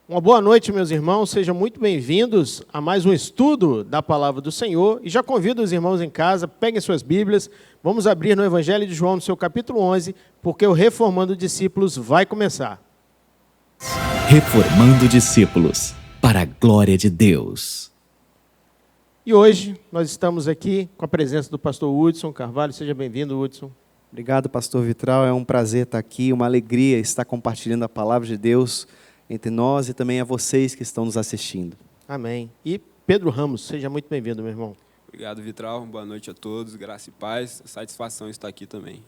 Uma boa noite, meus irmãos, sejam muito bem-vindos a mais um estudo da Palavra do Senhor. E já convido os irmãos em casa, peguem suas Bíblias, vamos abrir no Evangelho de João, no seu capítulo 11, porque o Reformando Discípulos vai começar. Reformando Discípulos, para a glória de Deus. E hoje nós estamos aqui com a presença do pastor Hudson Carvalho. Seja bem-vindo, Hudson. Obrigado, pastor Vitral. É um prazer estar aqui, uma alegria estar compartilhando a Palavra de Deus entre nós e também a vocês que estão nos assistindo. Amém. E Pedro Ramos, seja muito bem-vindo, meu irmão. Obrigado, Vitral. Boa noite a todos. Graça e paz. Satisfação estar aqui também.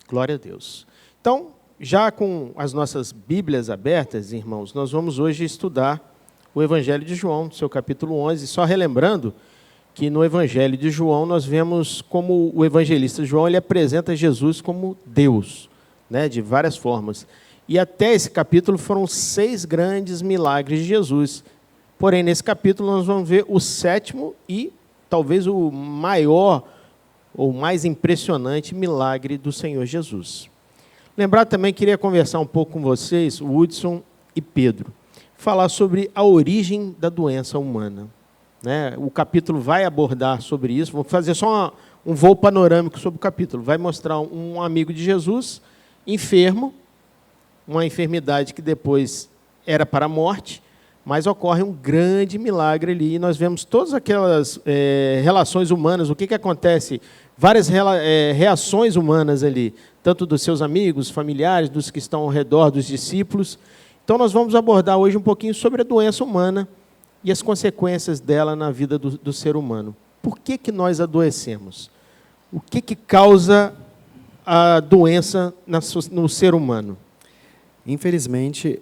Glória a Deus. Então, já com as nossas Bíblias abertas, irmãos, nós vamos hoje estudar o Evangelho de João, seu capítulo 11. Só relembrando que no Evangelho de João nós vemos como o evangelista João ele apresenta Jesus como Deus, né, de várias formas. E até esse capítulo foram 6 grandes milagres de Jesus. Porém, nesse capítulo nós vamos ver o 7º e talvez o maior ou mais impressionante milagre do Senhor Jesus. Lembrar também, queria conversar um pouco com vocês, o Hudson e Pedro, falar sobre a origem da doença humana. Né? O capítulo vai abordar sobre isso, vou fazer só um voo panorâmico sobre o capítulo. Vai mostrar um amigo de Jesus, enfermo, uma enfermidade que depois era para a morte, mas ocorre um grande milagre ali, e nós vemos todas aquelas relações humanas, o que acontece, várias reações humanas ali, tanto dos seus amigos, familiares, dos que estão ao redor, dos discípulos. Então nós vamos abordar hoje um pouquinho sobre a doença humana e as consequências dela na vida do ser humano. Por que nós adoecemos? O que causa a doença no ser humano? Infelizmente,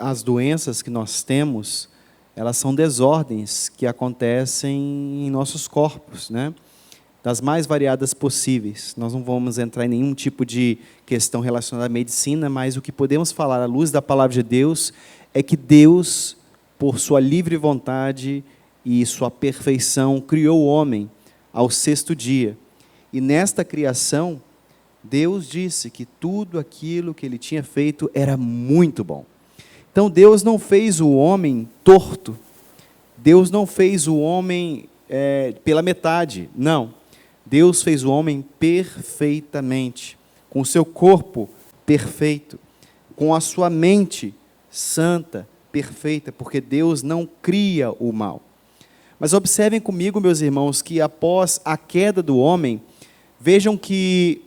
as doenças que nós temos, elas são desordens que acontecem em nossos corpos, né? Das mais variadas possíveis. Nós não vamos entrar em nenhum tipo de questão relacionada à medicina, mas o que podemos falar à luz da Palavra de Deus é que Deus, por sua livre vontade e sua perfeição, criou o homem ao 6º dia. E nesta criação, Deus disse que tudo aquilo que Ele tinha feito era muito bom. Então, Deus não fez o homem torto. Deus não fez o homem pela metade. Não. Deus fez o homem perfeitamente, com o seu corpo perfeito, com a sua mente santa, perfeita, porque Deus não cria o mal. Mas observem comigo, meus irmãos, que após a queda do homem, vejam que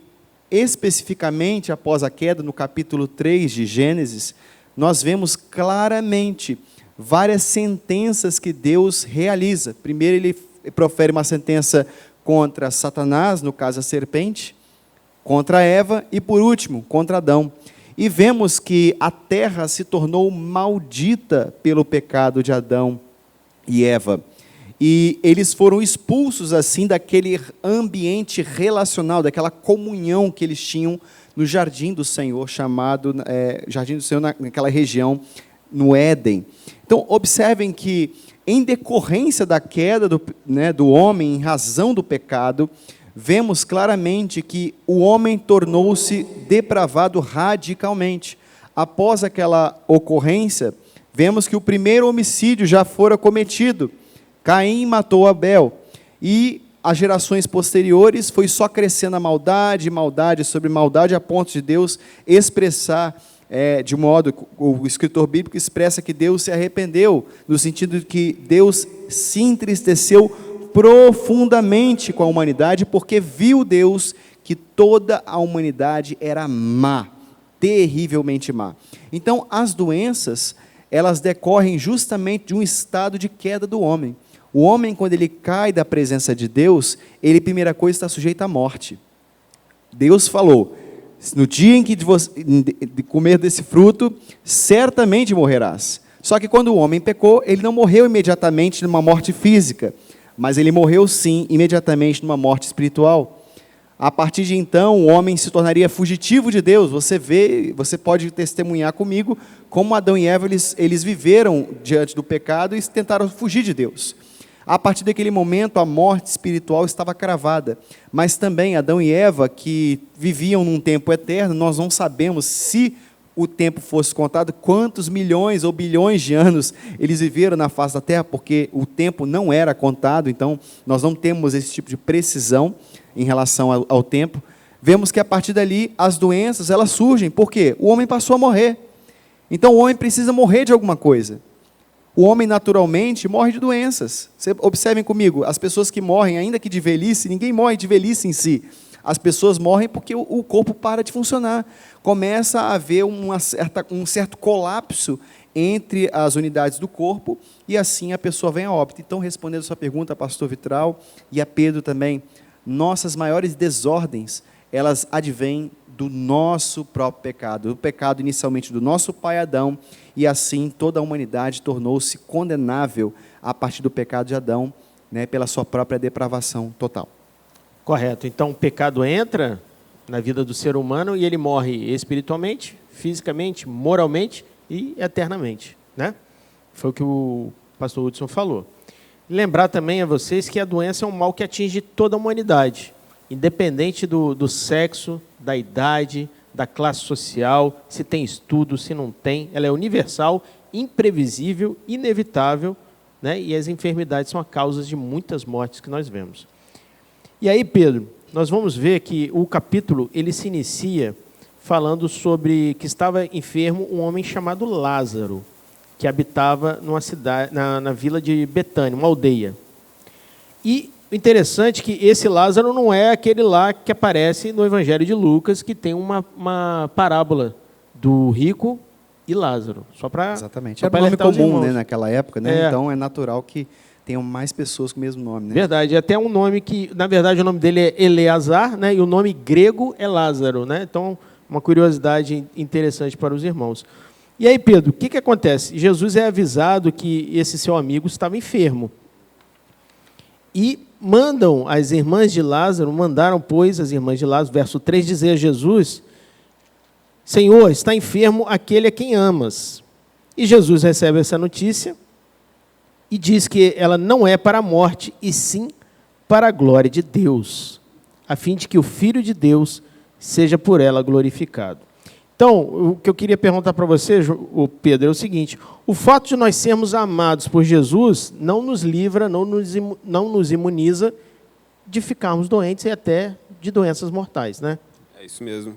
especificamente após a queda, no capítulo 3 de Gênesis, nós vemos claramente várias sentenças que Deus realiza. Primeiro ele profere uma sentença contra Satanás, no caso a serpente, contra Eva e por último, contra Adão. E vemos que a terra se tornou maldita pelo pecado de Adão e Eva. E eles foram expulsos, assim, daquele ambiente relacional, daquela comunhão que eles tinham no Jardim do Senhor, chamado Jardim do Senhor, naquela região, no Éden. Então, observem que, em decorrência da queda do homem, em razão do pecado, vemos claramente que o homem tornou-se depravado radicalmente. Após aquela ocorrência, vemos que o primeiro homicídio já fora cometido. Caim matou Abel, e as gerações posteriores foi só crescendo a maldade, maldade sobre maldade, a ponto de Deus expressar, de modo, o escritor bíblico expressa que Deus se arrependeu, no sentido de que Deus se entristeceu profundamente com a humanidade, porque viu Deus que toda a humanidade era má, terrivelmente má. Então, as doenças, elas decorrem justamente de um estado de queda do homem. O homem, quando ele cai da presença de Deus, ele, primeira coisa, está sujeito à morte. Deus falou, no dia em que de comer desse fruto, certamente morrerás. Só que quando o homem pecou, ele não morreu imediatamente numa morte física, mas ele morreu sim, imediatamente numa morte espiritual. A partir de então, o homem se tornaria fugitivo de Deus. Você pode testemunhar comigo como Adão e Eva, eles viveram diante do pecado e tentaram fugir de Deus. A partir daquele momento, a morte espiritual estava cravada. Mas também Adão e Eva, que viviam num tempo eterno, nós não sabemos se o tempo fosse contado, quantos milhões ou bilhões de anos eles viveram na face da Terra, porque o tempo não era contado, então nós não temos esse tipo de precisão em relação ao tempo. Vemos que a partir dali as doenças elas surgem, porque o homem passou a morrer. Então o homem precisa morrer de alguma coisa. O homem naturalmente morre de doenças. Observem comigo, as pessoas que morrem, ainda que de velhice, ninguém morre de velhice em si. As pessoas morrem porque o corpo para de funcionar. Começa a haver um certo colapso entre as unidades do corpo e assim a pessoa vem a óbito. Então, respondendo a sua pergunta, pastor Vitral, e a Pedro também, nossas maiores desordens, elas advêm do nosso próprio pecado. O pecado inicialmente do nosso pai Adão, e assim toda a humanidade tornou-se condenável a partir do pecado de Adão, né, pela sua própria depravação total. Correto. Então, o pecado entra na vida do ser humano e ele morre espiritualmente, fisicamente, moralmente e eternamente, né? Foi o que o pastor Hudson falou. Lembrar também a vocês que a doença é um mal que atinge toda a humanidade, independente do sexo, da idade, da classe social, se tem estudo, se não tem. Ela é universal, imprevisível, inevitável, né? E as enfermidades são a causa de muitas mortes que nós vemos. E aí, Pedro, nós vamos ver que o capítulo ele se inicia falando sobre que estava enfermo um homem chamado Lázaro, que habitava numa cidade, na vila de Betânia, uma aldeia. E o interessante é que esse Lázaro não é aquele lá que aparece no Evangelho de Lucas, que tem uma parábola do rico e Lázaro. Exatamente. Era um nome comum, né, naquela época, né? Então é natural que tenham mais pessoas com o mesmo nome, né? Verdade, até um nome que, na verdade, o nome dele é Eleazar, né? E o nome grego é Lázaro, né? Então, uma curiosidade interessante para os irmãos. E aí, Pedro, o que acontece? Jesus é avisado que esse seu amigo estava enfermo. E mandaram, pois, as irmãs de Lázaro, verso 3, dizer a Jesus: Senhor, está enfermo aquele a quem amas. E Jesus recebe essa notícia e diz que ela não é para a morte, e sim para a glória de Deus, a fim de que o Filho de Deus seja por ela glorificado. Então, o que eu queria perguntar para você, Pedro, é o seguinte: o fato de nós sermos amados por Jesus não nos livra, não nos imuniza de ficarmos doentes e até de doenças mortais, né? É isso mesmo.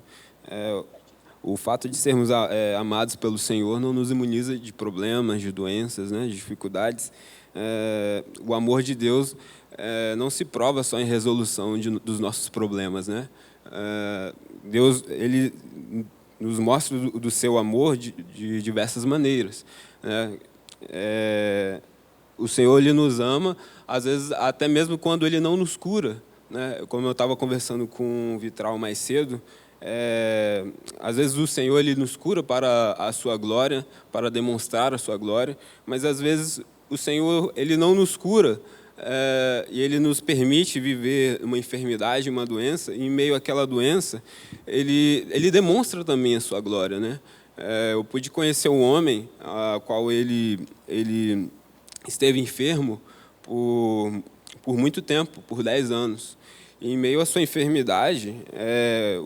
O fato de sermos amados pelo Senhor não nos imuniza de problemas, de doenças, né, de dificuldades. O amor de Deus não se prova só em resolução dos nossos problemas, né? Deus, ele nos mostra do seu amor de diversas maneiras, né? O Senhor, ele nos ama, às vezes até mesmo quando ele não nos cura, né? Como eu estava conversando com o Vitral mais cedo, às vezes o Senhor ele nos cura para a sua glória, para demonstrar a sua glória, mas às vezes o Senhor ele não nos cura e ele nos permite viver uma enfermidade, uma doença, e em meio àquela doença ele demonstra também a sua glória, né? Eu pude conhecer um homem a qual ele esteve enfermo por muito tempo, por 10 anos. E em meio à sua enfermidade,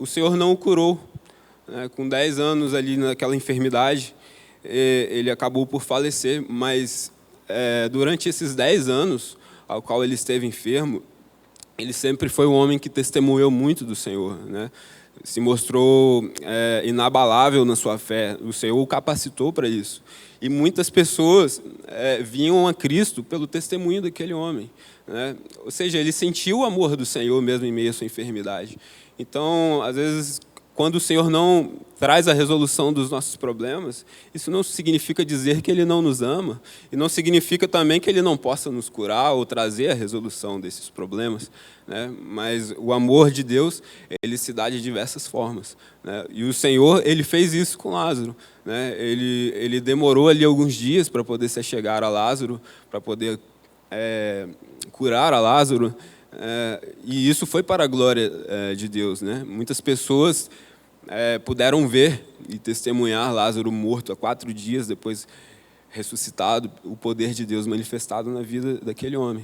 o Senhor não o curou. Com 10 anos ali naquela enfermidade, ele acabou por falecer, mas durante esses 10 anos ao qual ele esteve enfermo, ele sempre foi um homem que testemunhou muito do Senhor, né? Se mostrou inabalável na sua fé, o Senhor o capacitou para isso. E muitas pessoas vinham a Cristo pelo testemunho daquele homem, né? Ou seja, ele sentiu o amor do Senhor mesmo em meio à sua enfermidade. Então, às vezes, quando o Senhor não traz a resolução dos nossos problemas, isso não significa dizer que Ele não nos ama, e não significa também que Ele não possa nos curar ou trazer a resolução desses problemas, né? Mas o amor de Deus, ele se dá de diversas formas, né? E o Senhor, ele fez isso com Lázaro, né? Ele demorou ali alguns dias para poder se achegar a Lázaro, para poder curar a Lázaro, e isso foi para a glória de Deus, né? Muitas pessoas puderam ver e testemunhar Lázaro morto há 4 dias, depois ressuscitado, o poder de Deus manifestado na vida daquele homem.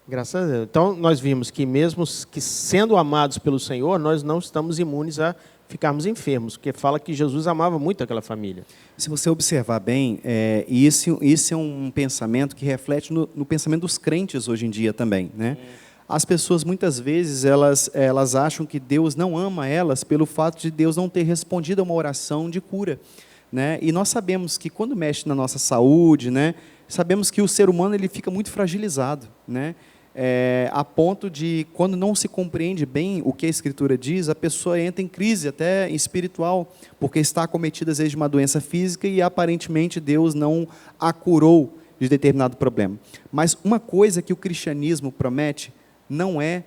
Graças a Deus. Então, nós vimos que mesmo que sendo amados pelo Senhor, nós não estamos imunes a ficarmos enfermos, porque fala que Jesus amava muito aquela família. Se você observar bem, isso é um pensamento que reflete no pensamento dos crentes hoje em dia também, né? As pessoas, muitas vezes, elas acham que Deus não ama elas pelo fato de Deus não ter respondido a uma oração de cura, né? E nós sabemos que quando mexe na nossa saúde, né, sabemos que o ser humano ele fica muito fragilizado, né? A ponto de, quando não se compreende bem o que a Escritura diz, a pessoa entra em crise até espiritual, porque está acometida, às vezes, de uma doença física e, aparentemente, Deus não a curou de determinado problema. Mas uma coisa que o cristianismo promete não é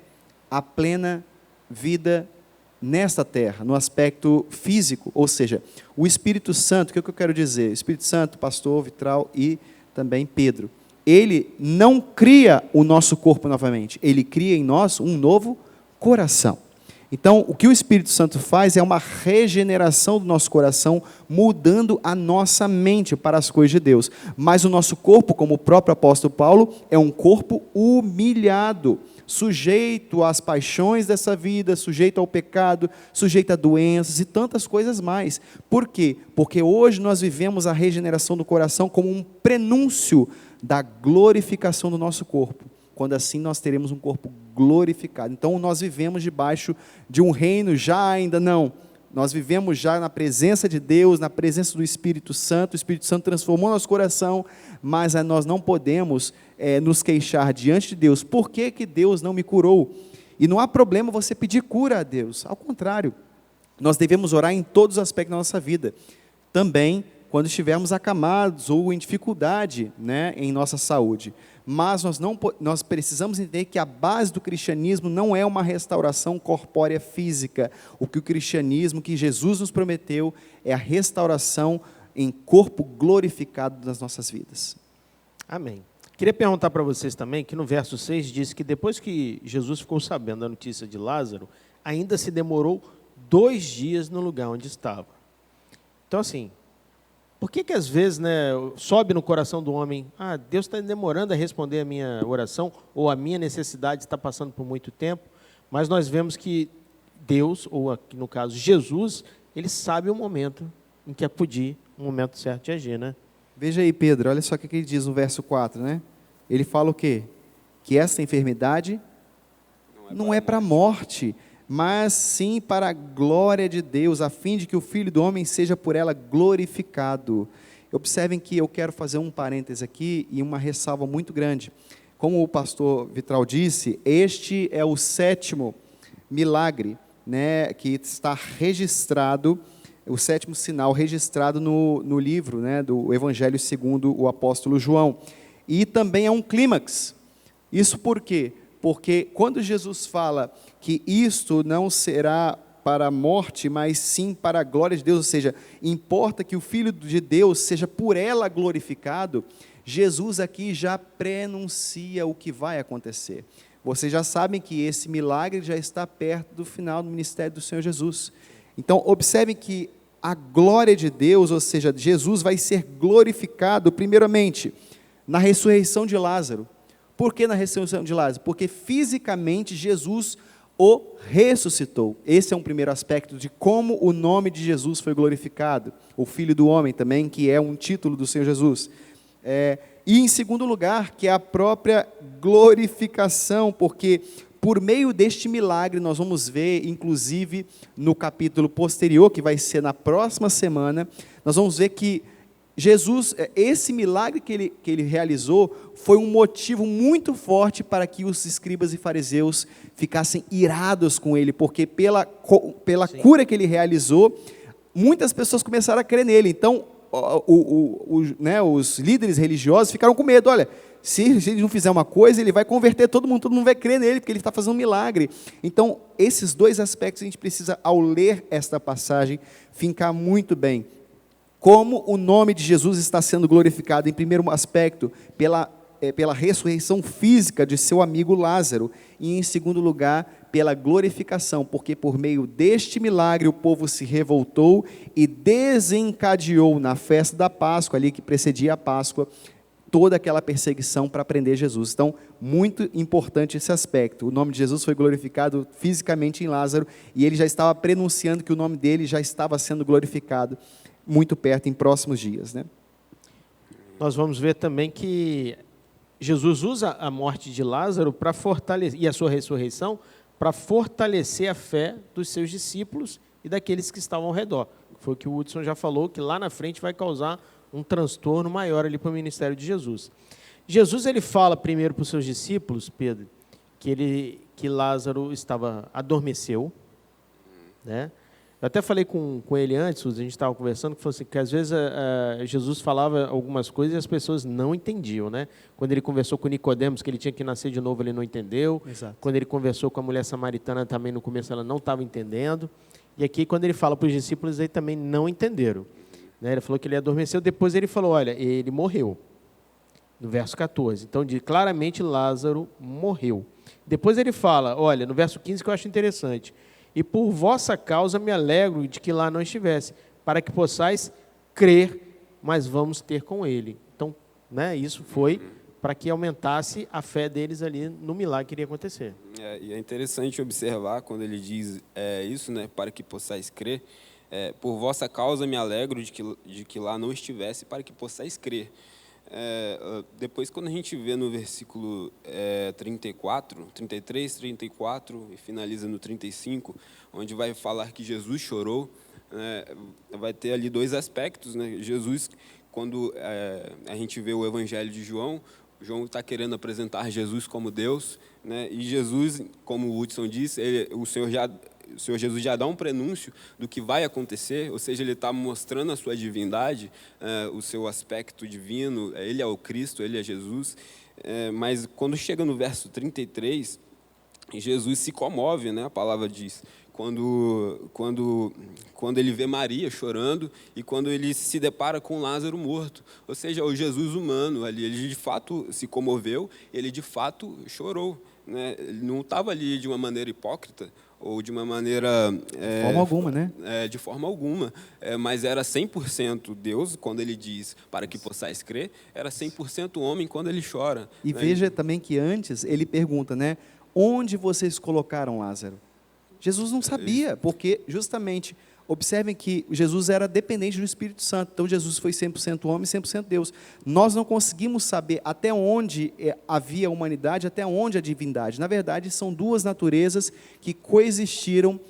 a plena vida nesta terra, no aspecto físico, ou seja, o Espírito Santo, o que eu quero dizer? Espírito Santo, pastor Vitral e também Pedro, ele não cria o nosso corpo novamente, ele cria em nós um novo coração. Então, o que o Espírito Santo faz é uma regeneração do nosso coração, mudando a nossa mente para as coisas de Deus. Mas o nosso corpo, como o próprio apóstolo Paulo, é um corpo humilhado, sujeito às paixões dessa vida, sujeito ao pecado, sujeito a doenças e tantas coisas mais. Por quê? Porque hoje nós vivemos a regeneração do coração como um prenúncio da glorificação do nosso corpo. Quando assim nós teremos um corpo glorificado. Então nós vivemos debaixo de um reino, já ainda não. Nós vivemos já na presença de Deus, na presença do Espírito Santo. O Espírito Santo transformou nosso coração, mas nós não podemos nos queixar diante de Deus. Por que que Deus não me curou? E não há problema você pedir cura a Deus. Ao contrário, nós devemos orar em todos os aspectos da nossa vida. Também quando estivermos acamados ou em dificuldade, né, em nossa saúde. Mas nós precisamos entender que a base do cristianismo não é uma restauração corpórea física. O que o cristianismo, que Jesus nos prometeu, é a restauração em corpo glorificado das nossas vidas. Amém. Queria perguntar para vocês também, que no verso 6 diz que depois que Jesus ficou sabendo da notícia de Lázaro, ainda se demorou 2 dias no lugar onde estava. Então, assim, por que às vezes, né, sobe no coração do homem, Deus está demorando a responder a minha oração, ou a minha necessidade está passando por muito tempo, mas nós vemos que Deus, ou aqui no caso Jesus, ele sabe o momento em que acudir, o momento certo de agir, né? Veja aí, Pedro, olha só o que ele diz no verso 4, né? Ele fala o quê? Que essa enfermidade não é para a morte, mas sim para a glória de Deus, a fim de que o Filho do Homem seja por ela glorificado. Observem que eu quero fazer um parêntese aqui e uma ressalva muito grande. Como o pastor Vitral disse, este é o 7º milagre, né, que está registrado, o 7º sinal registrado no livro, né, do Evangelho segundo o apóstolo João. E também é um clímax. Isso por quê? Porque quando Jesus fala que isto não será para a morte, mas sim para a glória de Deus, ou seja, importa que o Filho de Deus seja por ela glorificado, Jesus aqui já prenuncia o que vai acontecer. Vocês já sabem que esse milagre já está perto do final do ministério do Senhor Jesus. Então, observem que a glória de Deus, ou seja, Jesus vai ser glorificado, primeiramente, na ressurreição de Lázaro. Por que na ressurreição de Lázaro? Porque fisicamente Jesus o ressuscitou. Esse é um primeiro aspecto de como o nome de Jesus foi glorificado. O Filho do Homem também, que é um título do Senhor Jesus. E em segundo lugar, que é a própria glorificação, porque por meio deste milagre nós vamos ver, inclusive no capítulo posterior, que vai ser na próxima semana, nós vamos ver que Jesus, esse milagre que ele realizou, foi um motivo muito forte para que os escribas e fariseus ficassem irados com ele, porque pela cura que ele realizou, muitas pessoas começaram a crer nele. Então, os líderes religiosos ficaram com medo. Olha, se ele não fizer uma coisa, ele vai converter todo mundo vai crer nele, porque ele está fazendo um milagre. Então, esses dois aspectos a gente precisa, ao ler esta passagem, fincar muito bem. Como o nome de Jesus está sendo glorificado, em primeiro aspecto, pela ressurreição física de seu amigo Lázaro, e em segundo lugar, pela glorificação, porque por meio deste milagre o povo se revoltou e desencadeou na festa da Páscoa, ali que precedia a Páscoa, toda aquela perseguição para prender Jesus. Então, muito importante esse aspecto. O nome de Jesus foi glorificado fisicamente em Lázaro, e ele já estava prenunciando que o nome dele já estava sendo glorificado muito perto, em próximos dias, né? Nós vamos ver também que Jesus usa a morte de Lázaro para fortalecer, e a sua ressurreição, para fortalecer a fé dos seus discípulos e daqueles que estavam ao redor. Foi o que o Hudson já falou, que lá na frente vai causar um transtorno maior ali para o ministério de Jesus. Jesus, ele fala primeiro para os seus discípulos, Pedro, que Lázaro adormeceu, né? Eu até falei com ele antes, a gente estava conversando, que às vezes Jesus falava algumas coisas e as pessoas não entendiam, né? Quando ele conversou com Nicodemos, que ele tinha que nascer de novo, ele não entendeu. Exato. Quando ele conversou com a mulher samaritana, também no começo ela não estava entendendo. E aqui, quando ele fala para os discípulos, eles também não entenderam, né? Ele falou que ele adormeceu, depois ele falou, olha, ele morreu, no verso 14. Então, claramente, Lázaro morreu. Depois ele fala, olha, no verso 15, que eu acho interessante, e por vossa causa me alegro de que lá não estivesse, para que possais crer, mas vamos ter com ele. Então, né, isso foi para que aumentasse a fé deles ali no milagre que iria acontecer. E é interessante observar quando ele diz isso, né, para que possais crer, por vossa causa me alegro de que lá não estivesse, para que possais crer. Depois, quando a gente vê no versículo 33, 34 e finaliza no 35, onde vai falar que Jesus chorou, vai ter ali dois aspectos, né? Jesus, quando a gente vê o Evangelho de João João está querendo apresentar Jesus como Deus, né? E Jesus, como o Hudson disse, o Senhor Jesus já dá um prenúncio do que vai acontecer, ou seja, ele está mostrando a sua divindade, o seu aspecto divino, ele é o Cristo, ele é Jesus, mas quando chega no verso 33, Jesus se comove, né? A palavra diz, quando ele vê Maria chorando e quando ele se depara com Lázaro morto, ou seja, o Jesus humano ali, ele de fato se comoveu, ele de fato chorou, né? Ele não estava ali de uma maneira hipócrita, ou de uma maneira... De forma alguma, né? De forma alguma. Mas era 100% Deus, quando ele diz, para que possais crer, era 100% homem quando ele chora. E né? veja também que antes ele pergunta, né? Onde vocês colocaram Lázaro? Jesus não sabia, porque justamente... Observem que Jesus era dependente do Espírito Santo, então Jesus foi 100% homem e 100% Deus. Nós não conseguimos saber até onde havia a humanidade, até onde a divindade. Na verdade, são duas naturezas que coexistiram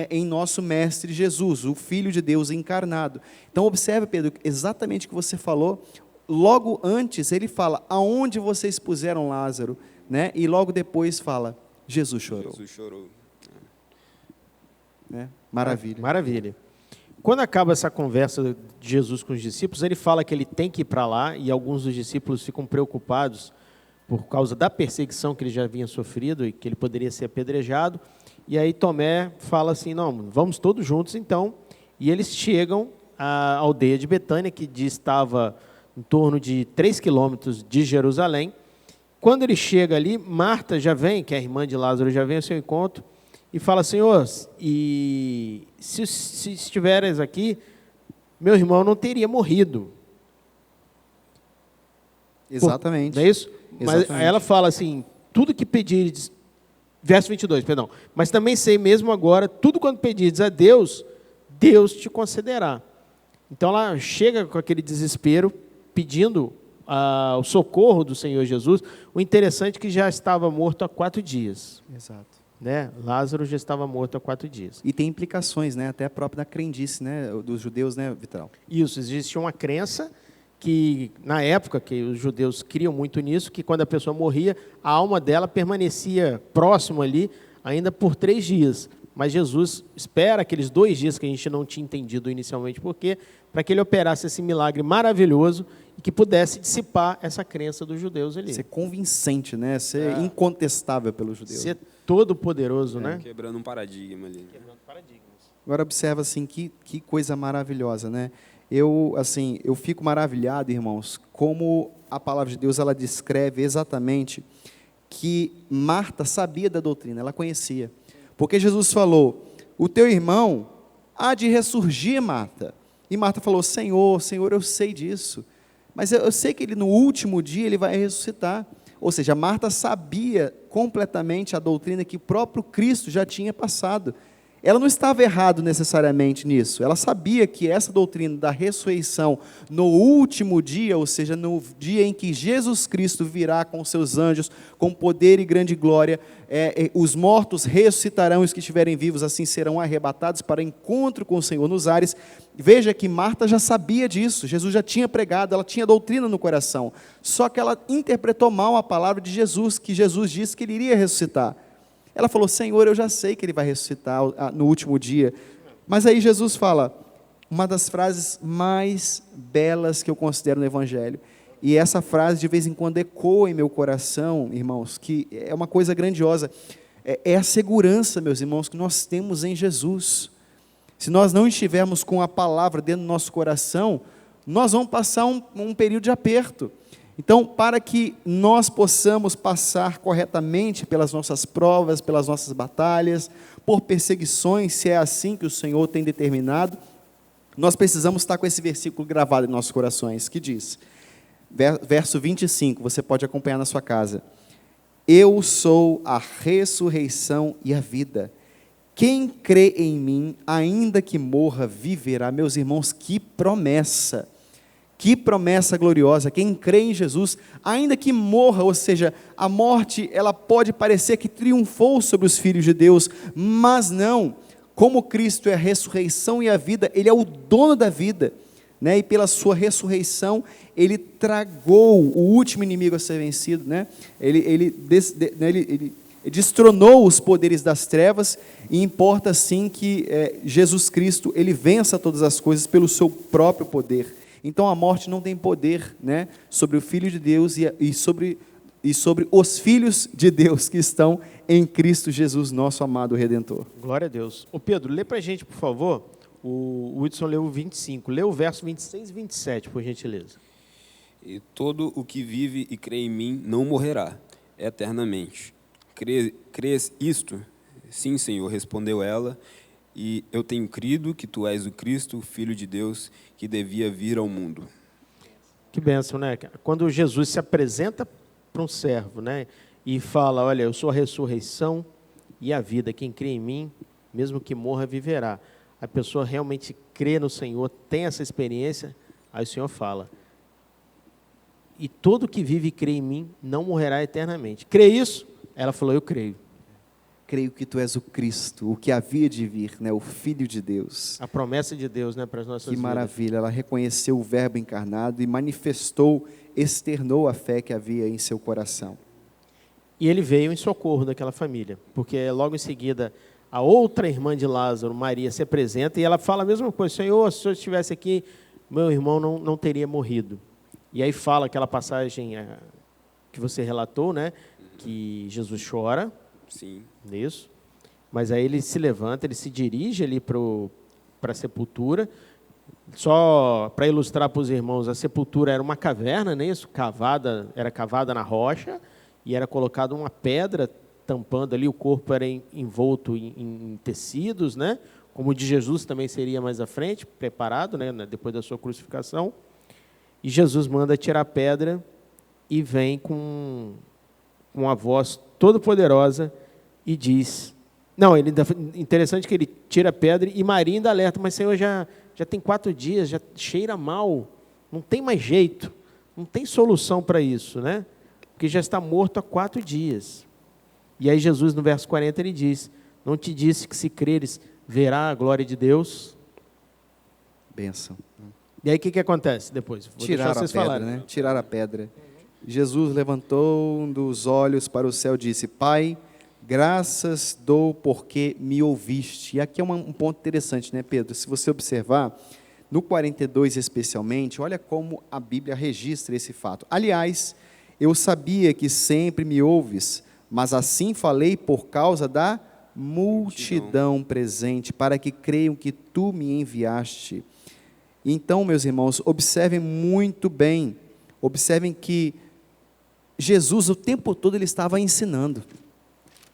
em nosso Mestre Jesus, o Filho de Deus encarnado. Então, observe, Pedro, exatamente o que você falou. Logo antes, ele fala, aonde vocês puseram Lázaro? Né? E logo depois fala, Jesus chorou. Jesus chorou. Né? Maravilha. Maravilha. Quando acaba essa conversa de Jesus com os discípulos, ele fala que ele tem que ir para lá, e alguns dos discípulos ficam preocupados por causa da perseguição que ele já havia sofrido e que ele poderia ser apedrejado. E aí Tomé fala assim, não, vamos todos juntos então. E eles chegam à aldeia de Betânia, que estava em torno de 3 quilômetros de Jerusalém. Quando ele chega ali, Marta já vem, que é a irmã de Lázaro, já vem ao seu encontro, e fala, Senhor, e se estiveres aqui, meu irmão não teria morrido. Exatamente. Não é isso? Exatamente. Mas ela fala assim, tudo que pedires, verso 22, perdão, mas também sei mesmo agora, tudo quanto pedires a Deus, Deus te concederá. Então ela chega com aquele desespero, pedindo o socorro do Senhor Jesus. O interessante é que já estava morto há 4 dias. Exato. Né? Lázaro já estava morto há 4 dias. E tem implicações, né? Até a própria crendice, né? Dos judeus, né, Vitral? Isso, existia uma crença que, na época, que os judeus criam muito nisso, que quando a pessoa morria, a alma dela permanecia próximo ali, ainda por 3 dias. Mas Jesus espera aqueles 2 dias que a gente não tinha entendido inicialmente, porque para que ele operasse esse milagre maravilhoso e que pudesse dissipar essa crença dos judeus ali. Ser convincente, né? Ser incontestável pelos judeus. Ser todo poderoso, né? Quebrando um paradigma ali. Quebrando paradigmas. Agora observa assim, que coisa maravilhosa, né? Eu fico maravilhado, irmãos, como a palavra de Deus ela descreve exatamente que Marta sabia da doutrina, ela conhecia. Porque Jesus falou, o teu irmão há de ressurgir, Marta. E Marta falou, Senhor, eu sei disso. mas eu sei que ele no último dia ele vai ressuscitar. Ou seja, Marta sabia completamente a doutrina que o próprio Cristo já tinha passado. Ela não estava errada necessariamente nisso. Ela sabia que essa doutrina da ressurreição no último dia, ou seja, no dia em que Jesus Cristo virá com seus anjos, com poder e grande glória, os mortos ressuscitarão, os que estiverem vivos assim serão arrebatados para encontro com o Senhor nos ares. Veja que Marta já sabia disso, Jesus já tinha pregado, ela tinha doutrina no coração, só que ela interpretou mal a palavra de Jesus, que Jesus disse que ele iria ressuscitar. Ela falou: Senhor, eu já sei que ele vai ressuscitar no último dia. Mas aí Jesus fala uma das frases mais belas que eu considero no Evangelho. E essa frase de vez em quando ecoa em meu coração, irmãos, que é uma coisa grandiosa. É a segurança, meus irmãos, que nós temos em Jesus. Se nós não estivermos com a palavra dentro do nosso coração, nós vamos passar um período de aperto. Então, para que nós possamos passar corretamente pelas nossas provas, pelas nossas batalhas, por perseguições, se é assim que o Senhor tem determinado, nós precisamos estar com esse versículo gravado em nossos corações, que diz, verso 25, você pode acompanhar na sua casa: eu sou a ressurreição e a vida. Quem crê em mim, ainda que morra, viverá. Meus irmãos, que promessa! Que promessa gloriosa. Quem crê em Jesus, ainda que morra, ou seja, a morte, ela pode parecer que triunfou sobre os filhos de Deus, mas não. Como Cristo é a ressurreição e a vida, Ele é o dono da vida, né? E pela sua ressurreição, Ele tragou o último inimigo a ser vencido, né? Ele destronou os poderes das trevas, e importa sim que Jesus Cristo, Ele vença todas as coisas pelo seu próprio poder. Então a morte não tem poder, né, sobre o Filho de Deus e sobre os filhos de Deus que estão em Cristo Jesus, nosso amado Redentor. Glória a Deus. Ô Pedro, lê para a gente, por favor, o Whitson leu o 25, lê o verso 26 e 27, por gentileza. E todo o que vive e crê em mim não morrerá eternamente. Crês isto? Sim, Senhor, respondeu ela. E eu tenho crido que tu és o Cristo, o Filho de Deus, que devia vir ao mundo. Que bênção, né? Quando Jesus se apresenta para um servo, né, e fala: olha, eu sou a ressurreição e a vida, quem crê em mim, mesmo que morra, viverá. A pessoa realmente crê no Senhor, tem essa experiência, aí o Senhor fala: e todo que vive e crê em mim não morrerá eternamente. Crê isso? Ela falou: eu creio. Creio que tu és o Cristo, o que havia de vir, né, o Filho de Deus. A promessa de Deus, né, para as nossas vidas. Que maravilha, ela reconheceu o Verbo encarnado e manifestou, externou a fé que havia em seu coração. E ele veio em socorro daquela família, porque logo em seguida a outra irmã de Lázaro, Maria, se apresenta e ela fala a mesma coisa: Senhor, se o Senhor estivesse aqui, meu irmão não teria morrido. E aí fala aquela passagem que você relatou, né, que Jesus chora. Sim. Isso. Mas aí ele se levanta, ele se dirige ali para a sepultura. Só para ilustrar para os irmãos, a sepultura era uma caverna, né? Isso, era cavada na rocha, e era colocada uma pedra tampando ali, o corpo era envolto em tecidos, né? Como o de Jesus também seria mais à frente, preparado, né, depois da sua crucificação. E Jesus manda tirar a pedra e vem com uma voz todo-poderosa e diz... Não, interessante que ele tira a pedra e Maria ainda alerta: mas Senhor, já tem 4 dias, já cheira mal, não tem mais jeito, não tem solução para isso, né? Porque já está morto há 4 dias. E aí Jesus, no verso 40, ele diz: não te disse que se creres, verá a glória de Deus? Bênção. E aí o que acontece depois? Tirar a pedra, falarem, né? Tirar a pedra. Jesus levantou os olhos para o céu e disse: Pai, graças dou porque me ouviste. E aqui é um ponto interessante, né, Pedro? Se você observar, no 42 especialmente, olha como a Bíblia registra esse fato. Aliás, eu sabia que sempre me ouves, mas assim falei por causa da multidão presente, para que creiam que tu me enviaste. Então, meus irmãos, observem muito bem, observem que Jesus, o tempo todo, ele estava ensinando.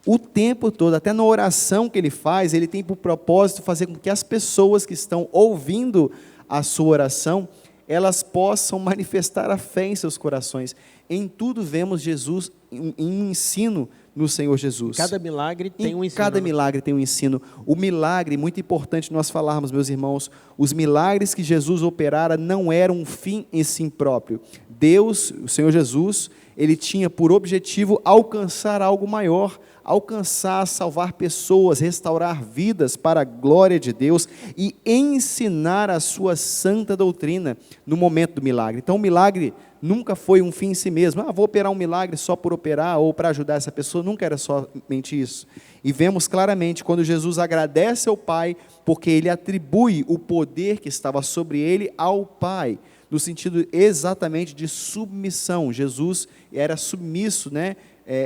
O tempo todo, até na oração que ele faz, ele tem por propósito fazer com que as pessoas que estão ouvindo a sua oração, elas possam manifestar a fé em seus corações. Em tudo vemos Jesus, em um ensino no Senhor Jesus. Cada milagre tem um ensino. Cada milagre tem um ensino. O milagre, muito importante nós falarmos, meus irmãos, os milagres que Jesus operara não eram um fim em si próprio. Deus, o Senhor Jesus, ele tinha por objetivo alcançar algo maior, alcançar, salvar pessoas, restaurar vidas para a glória de Deus e ensinar a sua santa doutrina no momento do milagre. Então o milagre nunca foi um fim em si mesmo. Vou operar um milagre só por operar ou para ajudar essa pessoa, nunca era somente isso. E vemos claramente quando Jesus agradece ao Pai, porque ele atribui o poder que estava sobre ele ao Pai, no sentido exatamente de submissão. Jesus era submisso,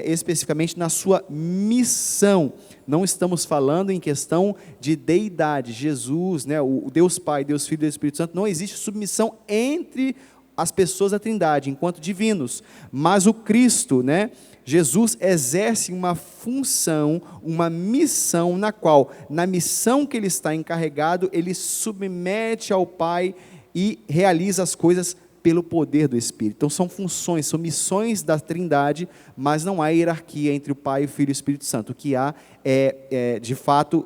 especificamente na sua missão. Não estamos falando em questão de deidade. Jesus, o Deus Pai, Deus Filho e Deus Espírito Santo, não existe submissão entre as pessoas da Trindade, enquanto divinos. Mas o Cristo, Jesus exerce uma função, uma missão, na qual, na missão que ele está encarregado, ele submete ao Pai e realiza as coisas pelo poder do Espírito. Então são funções, são missões da Trindade, mas não há hierarquia entre o Pai, o Filho e o Espírito Santo. O que há de fato,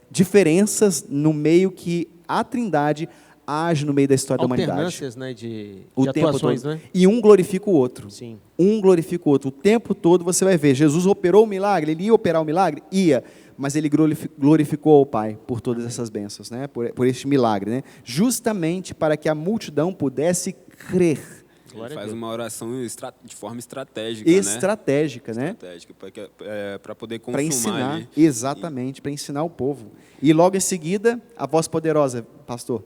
diferenças no meio que a Trindade age no meio da história da humanidade. Alternâncias, de atuações, E um glorifica o outro. Sim. Um glorifica o outro. O tempo todo você vai ver, Jesus operou o milagre, ele ia operar o milagre? Ia. Mas ele glorificou ao Pai por todas essas bênçãos, por este milagre, justamente para que a multidão pudesse crer. Ele faz uma oração de forma estratégica, Estratégica, para poder consumar para ensinar, ali. Exatamente, para ensinar o povo. E logo em seguida, a voz poderosa, pastor.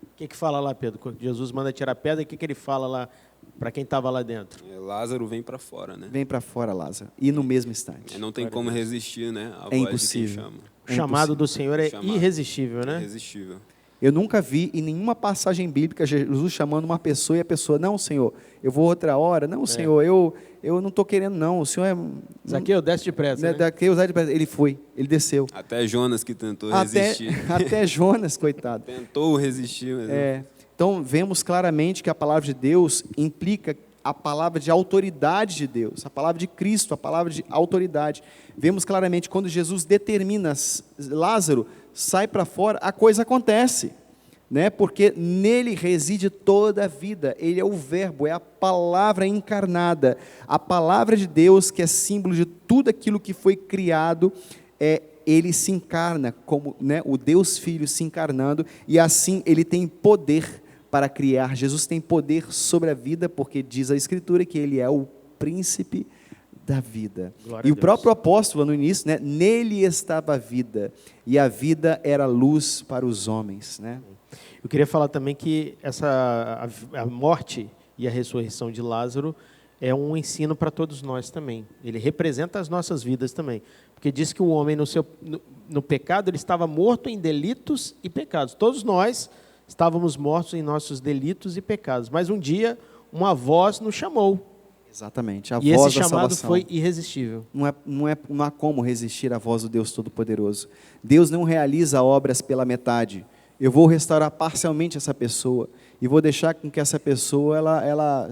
O que fala lá, Pedro? Quando Jesus manda tirar pedra, o que ele fala lá para quem estava lá dentro? Lázaro vem para fora, Vem para fora, Lázaro. E no mesmo instante. Não tem como resistir, a voz impossível. de quem chama. O chamado do Senhor é irresistível, Irresistível. Eu nunca vi em nenhuma passagem bíblica Jesus chamando uma pessoa e a pessoa, não, Senhor, eu vou outra hora, não, Senhor, eu não estou querendo, não, o Senhor é... Zaqueu, desce depressa, Zaqueu, desce depressa. Ele foi, ele desceu. Até Jonas que tentou resistir. Até Jonas, coitado. Tentou resistir. Mas Então, vemos claramente que a palavra de Deus implica a palavra de autoridade de Deus, a palavra de Cristo, a palavra de autoridade. Vemos claramente quando Jesus determina Lázaro, sai para fora, a coisa acontece, porque nele reside toda a vida, ele é o verbo, é a palavra encarnada, a palavra de Deus que é símbolo de tudo aquilo que foi criado, ele se encarna como o Deus Filho se encarnando, e assim ele tem poder para criar. Jesus tem poder sobre a vida, porque diz a Escritura que ele é o príncipe da vida. Glória E a o Deus. próprio apóstolo, no início, nele estava a vida, e a vida era luz para os homens. Eu queria falar também que a morte e a ressurreição de Lázaro é um ensino para todos nós também. Ele representa as nossas vidas também. Porque diz que o homem, no pecado, ele estava morto em delitos e pecados. Todos nós estávamos mortos em nossos delitos e pecados. Mas um dia, uma voz nos chamou. Exatamente, a E voz esse da chamado salvação. foi irresistível. Não há como resistir à voz do Deus Todo-Poderoso. Deus não realiza obras pela metade. Eu vou restaurar parcialmente essa pessoa e vou deixar com que essa pessoa ela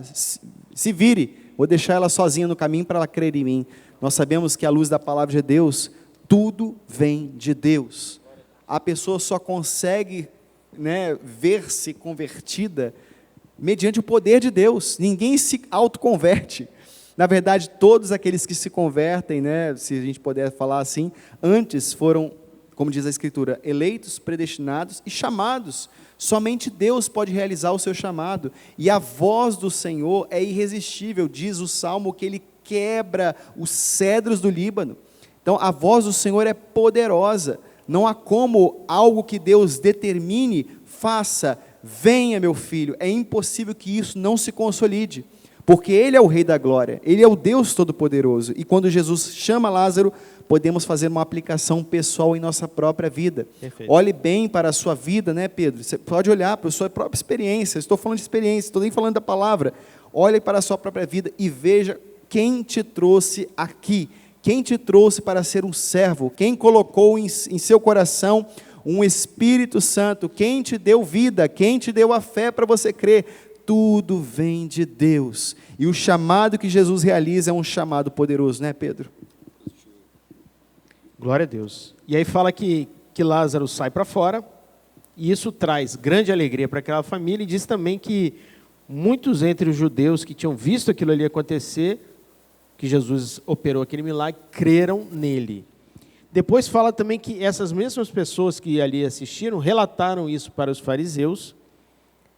se vire. Vou deixar ela sozinha no caminho para ela crer em mim. Nós sabemos que à luz da palavra de Deus, tudo vem de Deus. A pessoa só consegue ver-se convertida mediante o poder de Deus. Ninguém se autoconverte. Na verdade, todos aqueles que se convertem, se a gente puder falar assim, antes foram, como diz a Escritura, eleitos, predestinados e chamados. Somente Deus pode realizar o seu chamado. E a voz do Senhor é irresistível. Diz o Salmo que ele quebra os cedros do Líbano. Então, a voz do Senhor é poderosa. Não há como algo que Deus determine, faça, venha meu filho. É impossível que isso não se consolide, porque Ele é o Rei da Glória, Ele é o Deus Todo-Poderoso. E quando Jesus chama Lázaro, podemos fazer uma aplicação pessoal em nossa própria vida. Perfeito. Olhe bem para a sua vida, Pedro? Você pode olhar para a sua própria experiência. Estou falando de experiência, estou nem falando da palavra. Olhe para a sua própria vida e veja quem te trouxe aqui. Quem te trouxe para ser um servo? Quem colocou em seu coração um Espírito Santo, quem te deu vida, quem te deu a fé para você crer, tudo vem de Deus. E o chamado que Jesus realiza é um chamado poderoso, né, Pedro? Glória a Deus. E aí fala que Lázaro sai para fora, e isso traz grande alegria para aquela família, e diz também que muitos entre os judeus que tinham visto aquilo ali acontecer, que Jesus operou aquele milagre, creram nele. Depois fala também que essas mesmas pessoas que ali assistiram, relataram isso para os fariseus,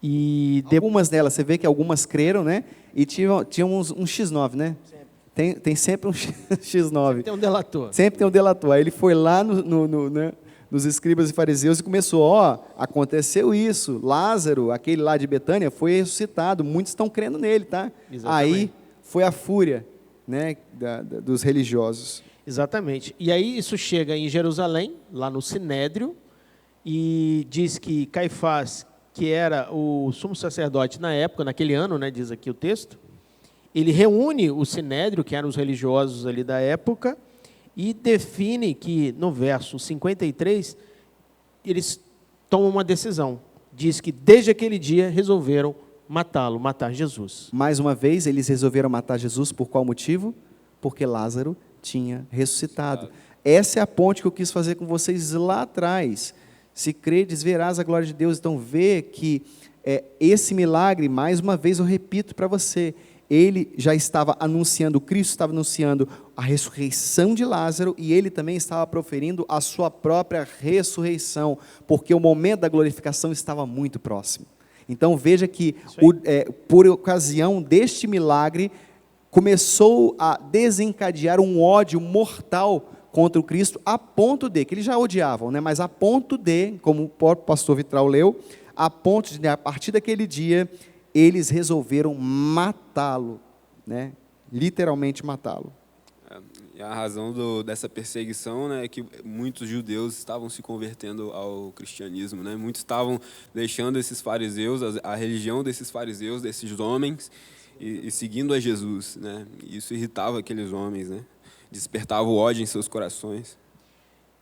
e algumas delas, você vê que algumas creram, né? E tinham um X9, né? Tem sempre um X9. Tem um delator. Sempre tem um delator. Aí ele foi lá né, nos escribas e fariseus e começou, aconteceu isso, Lázaro, aquele lá de Betânia, foi ressuscitado, muitos estão crendo nele, tá? Exatamente. Aí foi a fúria, né, dos religiosos. Exatamente. E aí isso chega em Jerusalém, lá no Sinédrio, e diz que Caifás, que era o sumo sacerdote na época, naquele ano, né, diz aqui o texto, ele reúne o Sinédrio, que eram os religiosos ali da época, e define que, no verso 53, eles tomam uma decisão. Diz que, desde aquele dia, resolveram matá-lo, matar Jesus. Mais uma vez, eles resolveram matar Jesus, por qual motivo? Porque Lázaro tinha ressuscitado. Essa é a ponte que eu quis fazer com vocês lá atrás. Se credes, verás a glória de Deus. Então, vê que esse milagre, mais uma vez eu repito para você, ele já estava anunciando, Cristo estava anunciando a ressurreição de Lázaro, e ele também estava proferindo a sua própria ressurreição, porque o momento da glorificação estava muito próximo. Então veja que, por ocasião deste milagre, começou a desencadear um ódio mortal contra o Cristo, a ponto de, que eles já odiavam, né? Mas a ponto de, como o próprio pastor Vitral leu, a ponto de, a partir daquele dia, eles resolveram matá-lo, né? Literalmente matá-lo. E a razão dessa perseguição, né, é que muitos judeus estavam se convertendo ao cristianismo, né? Muitos estavam deixando esses fariseus, a religião desses fariseus, desses homens, e seguindo a Jesus, né? E isso irritava aqueles homens, né? Despertava o ódio em seus corações.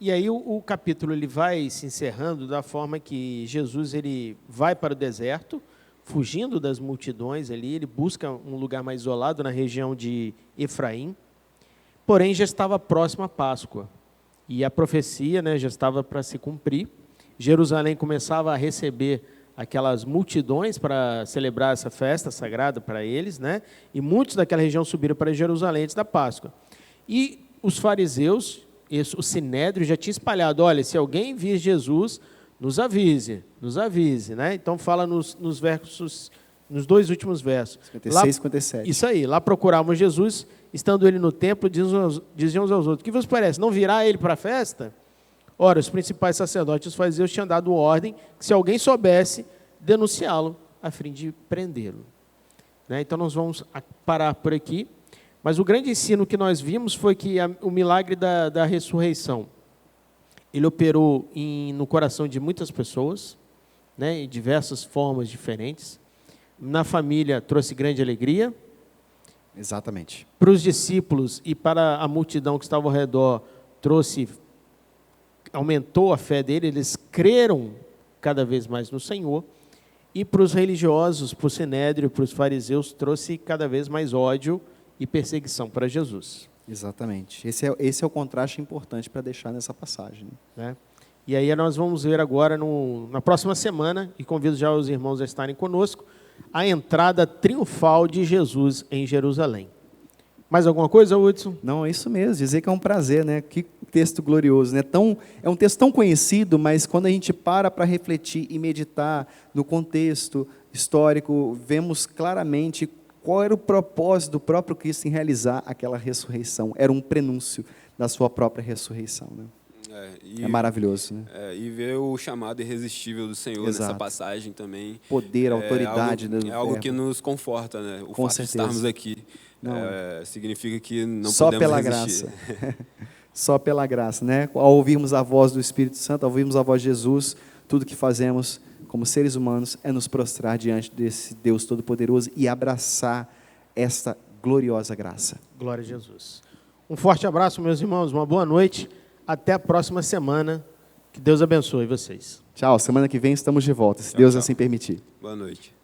E aí o capítulo ele vai se encerrando da forma que Jesus ele vai para o deserto, fugindo das multidões ali, ele busca um lugar mais isolado na região de Efraim, porém já estava próximo à Páscoa, e a profecia, né, já estava para se cumprir. Jerusalém começava a receber aquelas multidões para celebrar essa festa sagrada para eles, né, e muitos daquela região subiram para Jerusalém antes da Páscoa. E os fariseus, o Sinédrio já tinha espalhado, olha, se alguém vir Jesus, nos avise, né? Então fala nos versos, nos dois últimos versos. 56 e 57. Isso aí, lá procuravam Jesus, estando ele no templo, diziam uns aos outros, o que vos parece, não virá ele para a festa? Ora, os principais sacerdotes e os fariseus tinham dado ordem que se alguém soubesse, denunciá-lo, a fim de prendê-lo. Né? Então nós vamos parar por aqui, mas o grande ensino que nós vimos foi que o milagre da ressurreição, ele operou no coração de muitas pessoas, né, em diversas formas diferentes. Na família trouxe grande alegria. Exatamente. Para os discípulos e para a multidão que estava ao redor, aumentou a fé dele, eles creram cada vez mais no Senhor. E para os religiosos, para o Sinédrio, para os fariseus, trouxe cada vez mais ódio e perseguição para Jesus. Exatamente. Esse é o contraste importante para deixar nessa passagem. Né? E aí nós vamos ver agora, na próxima semana, e convido já os irmãos a estarem conosco, a entrada triunfal de Jesus em Jerusalém. Mais alguma coisa, Hudson? Não, é isso mesmo, dizer que é um prazer, né? Que texto glorioso, né? É um texto tão conhecido, mas quando a gente para refletir e meditar no contexto histórico, vemos claramente qual era o propósito do próprio Cristo em realizar aquela ressurreição. Era um prenúncio da sua própria ressurreição. Né? É maravilhoso. Né? E ver o chamado irresistível do Senhor nessa passagem também. Poder, autoridade. É algo que nos conforta, né? O fato de estarmos aqui significa que não só podemos pela resistir. Graça. Só pela graça. Né? Ao ouvirmos a voz do Espírito Santo, ao ouvirmos a voz de Jesus, tudo que fazemos como seres humanos, é nos prostrar diante desse Deus Todo-Poderoso e abraçar esta gloriosa graça. Glória a Jesus. Um forte abraço, meus irmãos, uma boa noite, até a próxima semana, Que Deus abençoe vocês. Tchau, semana que vem estamos de volta, se Deus tchau. assim permitir. Boa noite.